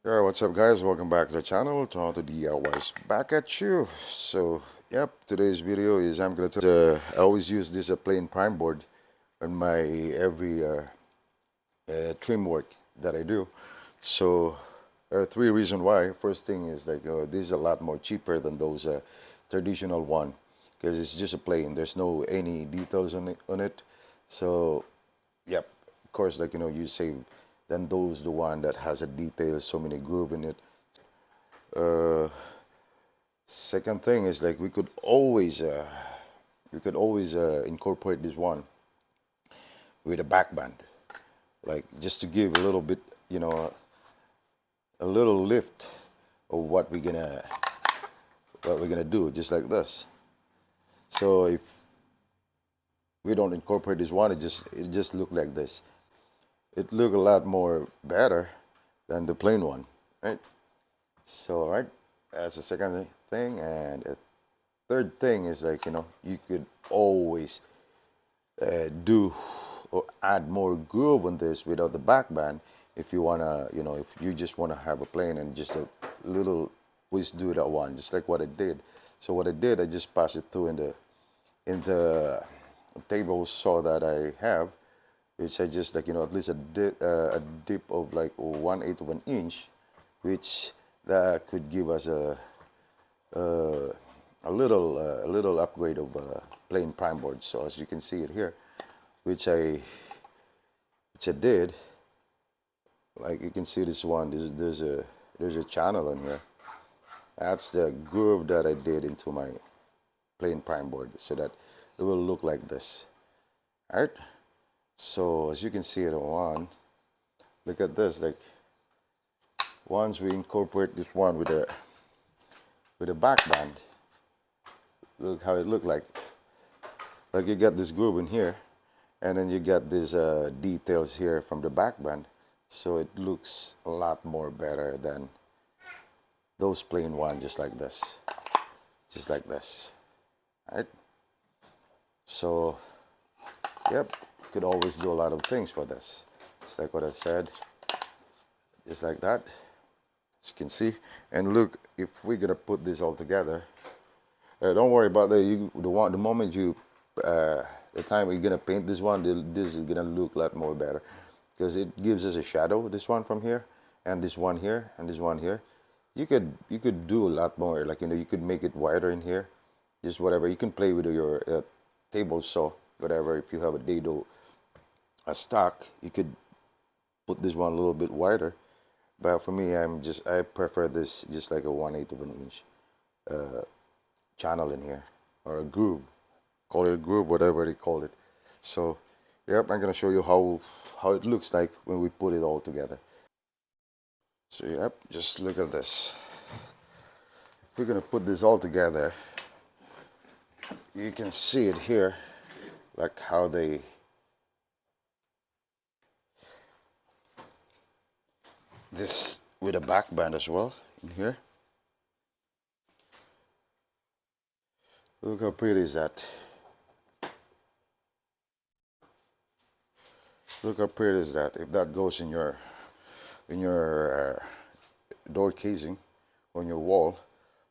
Yeah, what's up guys? Welcome back to the channel, Toronto DIYs back at you. So, yep, today's video is I'm gonna I always use this plain prime board on my every trim work that I do. So, there are three reasons why. First thing is like this is a lot more cheaper than those traditional one because it's just a plain. There's no any details on it. So, yep, of course, like you save than those the one that has a detail, so many groove in it. Uh, Second thing is like we could always incorporate this one with a back band, like just to give a little bit, a little lift of what we're gonna do, just like this. So if we don't incorporate this one, it just look like this. It look a lot more better than the plain one, right? So right, that's the second thing, and the third thing is like you could always do or add more groove on this without the back band if you wanna, if you just wanna have a plane and just a little, always do that one, just like what I did. So what I did, I just passed it through in the table saw that I have, which I just like at least a dip of like 1/8 of an inch, which that could give us uh, a little upgrade of plain prime board. So as you can see it here, which I which I did, like you can see this one. There's a channel on here. That's the groove that I did into my plain prime board, so that it will look like this. All right. So as you can see it on one, look at this. Like once we incorporate this one with a back band, look how it looked like. Like you get this groove in here, and then you get these details here from the back band, so it looks a lot more better than those plain one, just like this, right? So yep, you could always do a lot of things for this, just like what I said, just like that, as you can see. And look, if we're gonna put this all together, don't worry about the moment you the time you're gonna paint this one, this is gonna look a lot more better because it gives us a shadow, this one from here, and this one here, and this one here. You could do a lot more, like you could make it wider in here, just whatever. You can play with your table saw, whatever. If you have a dado, a stock, you could put this one a little bit wider. But for me, I prefer this just like a 1/8 of an inch channel in here, or a groove. Call it a groove, whatever they call it. So, yep, I'm gonna show you how it looks like when we put it all together. So, yep, just look at this. If we're gonna put this all together, you can see it here, like how this with a back band as well in here. Look how pretty is that. Look how pretty is that. If that goes in your door casing on your wall,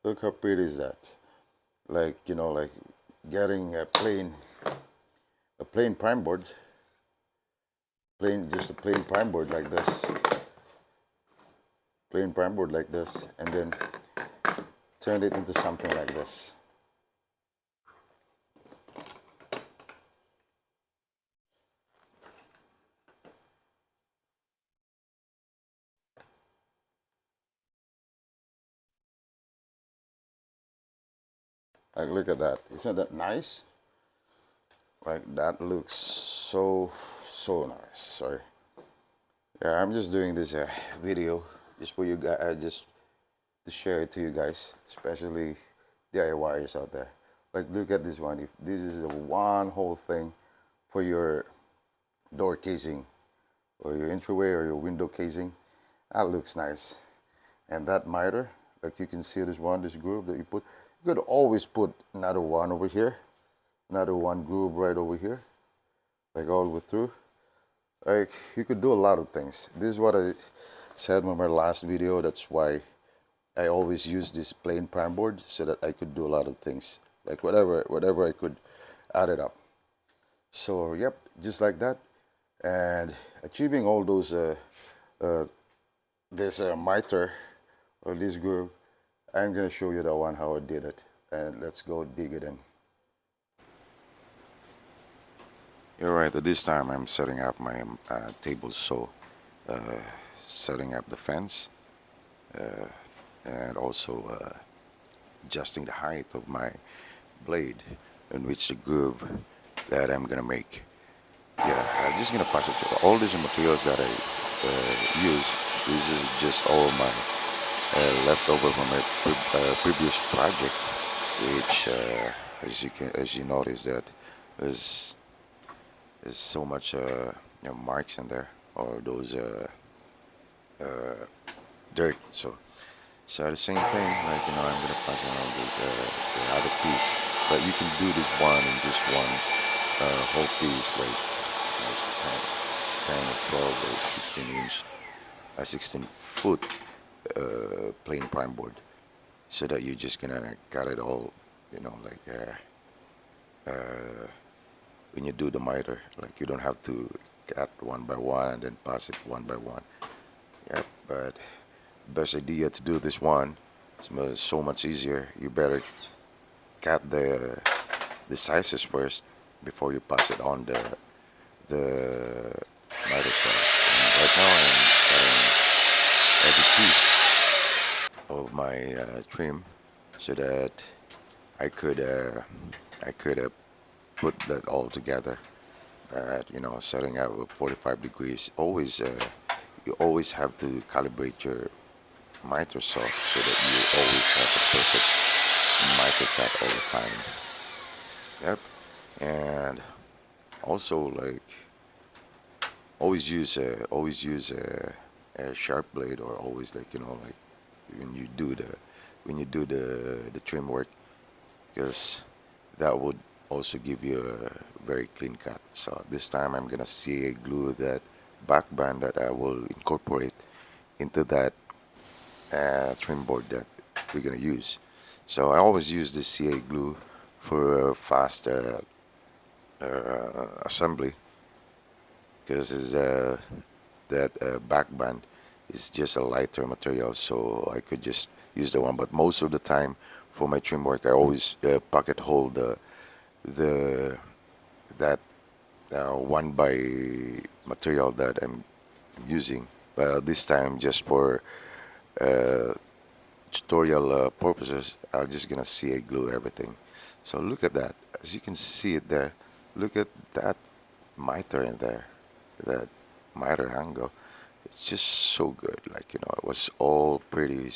look how pretty is that. Like like getting a plain prime board, just a plain prime board like this, and then turn it into something like this. Like look at that. Isn't that nice? Like that looks so nice. Sorry. Yeah, I'm just doing this video just for you guys, just to share it to you guys, especially DIYers out there. Like, look at this one. If this is the one whole thing for your door casing or your entryway or your window casing, that looks nice. And that miter, like you can see this groove that you put, you could always put another one over here, another one groove right over here, like all the way through. Like you could do a lot of things. This is what said in my last video, that's why I always use this plain prime board so that I could do a lot of things, like whatever I could add it up. So yep, just like that, and achieving all those uh, this miter or this groove, I'm gonna show you that one how I did it, and let's go dig it in. You're right. At this time, I'm setting up my table saw, uh, setting up the fence, uh, and also adjusting the height of my blade in which the groove that I'm gonna make. Yeah, I'm just gonna pass it through. All these materials that I use. This is just all my leftover from my previous project, which, as you notice, that is so much marks in there, or those dirt. So the same thing, like I'm gonna pass around the other piece, but you can do this one in just one whole piece, like 10 or 12 or 16 inch, 16 foot plain prime board, so that you're just gonna cut it all, like when you do the miter, like you don't have to cut one by one and then pass it one by one. Yeah, but best idea to do this one, it's so much easier. You better cut the sizes first before you pass it on the miter saw. And right now I'm cutting every piece of my trim so that I could uh, I could put that all together. Setting up at 45 degrees. Always you always have to calibrate your miter saw so that you always have a perfect miter cut all the time. Yep. And also, like, always use a sharp blade, or always, like, like when you do the trim work, because that would also give you a very clean cut. So this time I'm gonna CA glue that back band that I will incorporate into that trim board that we're gonna use. So I always use this CA glue for fast assembly, because that back band is just a lighter material, so I could just use the one. But most of the time for my trim work, I always pocket hold the that one by material that I'm using. But this time, just for uh, tutorial purposes, I'm just gonna CA glue everything. So look at that. As you can see it there, look at that miter in there, that miter angle. It's just so good. Like, it was all pretty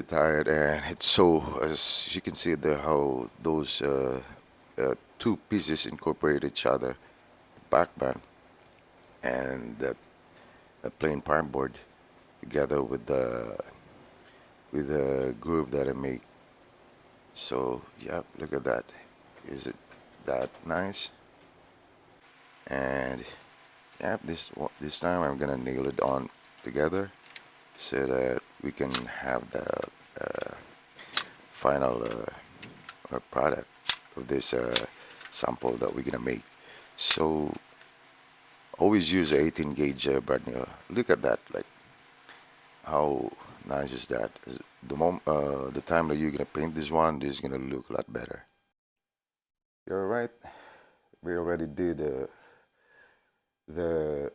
tired, and it's so, as you can see there, how those two pieces incorporate each other, back band and that plain prime board together with the groove that I make. So yeah, look at that. Is it that nice? And yeah, this time I'm gonna nail it on together so that we can have the uh, final product of this sample that we're gonna make. So always use a 18 gauge brad nail. Look at that, like how nice is that? The time that you're gonna paint this is gonna look a lot better. You're right. We already did the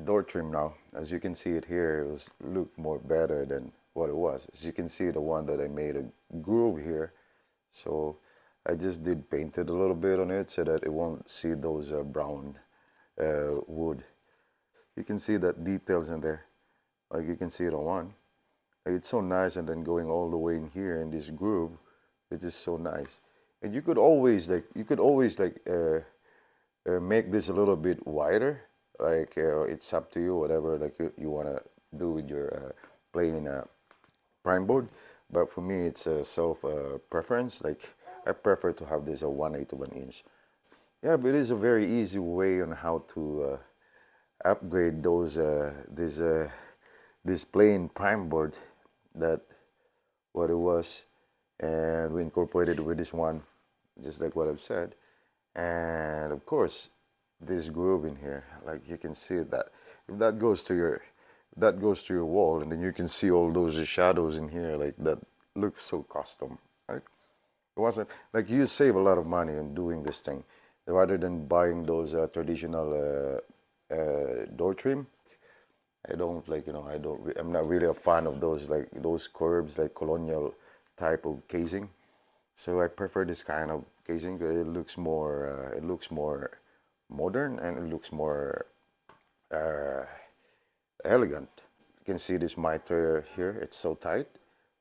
door trim now. As you can see it here, it was look more better than what it was. As you can see, the one that I made a groove here. So I just did paint it a little bit on it so that it won't see those brown wood. You can see that details in there. Like you can see it on one. It's so nice, and then going all the way in here in this groove, it's just so nice. And you could always make this a little bit wider. Like it's up to you, whatever like you wanna do with your plain prime board. But for me, it's a self preference. Like I prefer to have this a 1/8 of an inch. Yeah, but it is a very easy way on upgrade this plain prime board, that what it was, and we incorporated it with this one, just like what I've said. And of course, this groove in here, like you can see that if that goes to your wall, and then you can see all those shadows in here, like that looks so custom, right? It wasn't like you save a lot of money on doing this thing rather than buying those traditional door trim. I don't like, I'm not really a fan of those, like those curves, like colonial type of casing. So I prefer this kind of casing. It looks more modern, and it looks more uh, elegant. You can see this mitre here. It's so tight,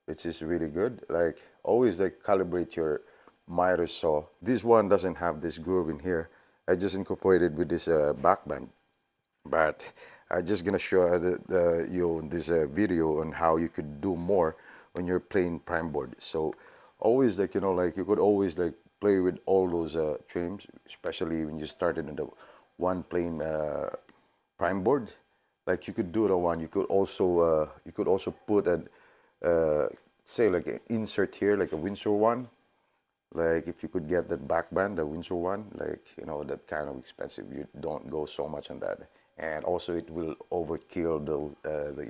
which is really good. Like always, like calibrate your miter saw. This one doesn't have this groove in here. I just incorporated with this back band, but I'm just gonna show you this video on how you could do more on your plain prime board. So always, like, like you could always like play with all those trims, especially when you started on the one plain prime board. Like you could do the one. You could also put a say like an insert here, like a Windsor one. Like if you could get that back band, the Windsor one, like that kind of expensive. You don't go so much on that, and also it will overkill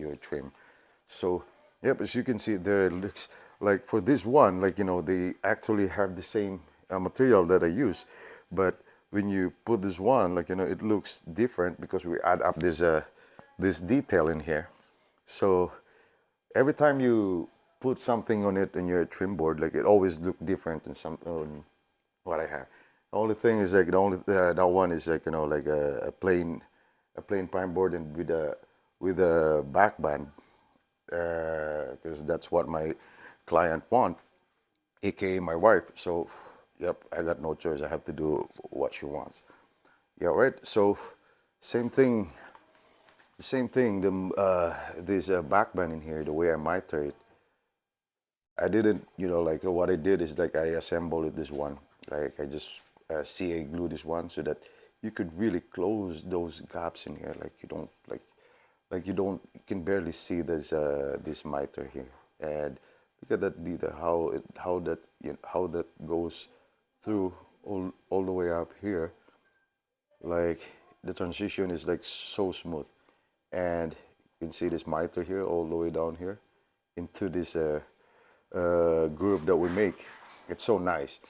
your trim. So yep, as you can see there, it looks like for this one, like they actually have the same material that I use, but when you put this one, like it looks different because we add up this detail in here. So every time you put something on it in your trim board, like it always look different than some on what I have. The only thing is like that one is like like a plain prime board, and with a back band, because that's what my client want, aka my wife. So yep, I got no choice. I have to do what she wants. Yeah, right. So same thing. Same thing. This back band in here, the way I miter it, I didn't, like what I did is like I assembled this one. Like I just CA glue this one so that you could really close those gaps in here. Like you don't you can barely see this miter here. And look at that detail, how that goes through all the way up here. Like the transition is like so smooth, and you can see this miter here all the way down here into this group that we make. It's so nice.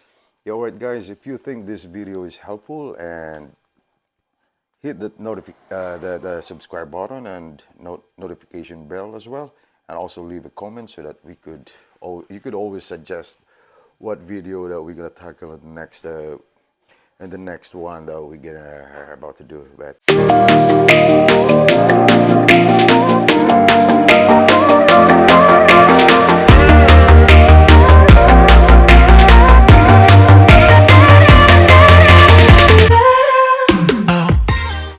Yeah, alright guys, if you think this video is helpful, and hit the subscribe button and notification bell as well, and also leave a comment so that you could always suggest what video that we're gonna tackle in the next one that we're gonna about to do. But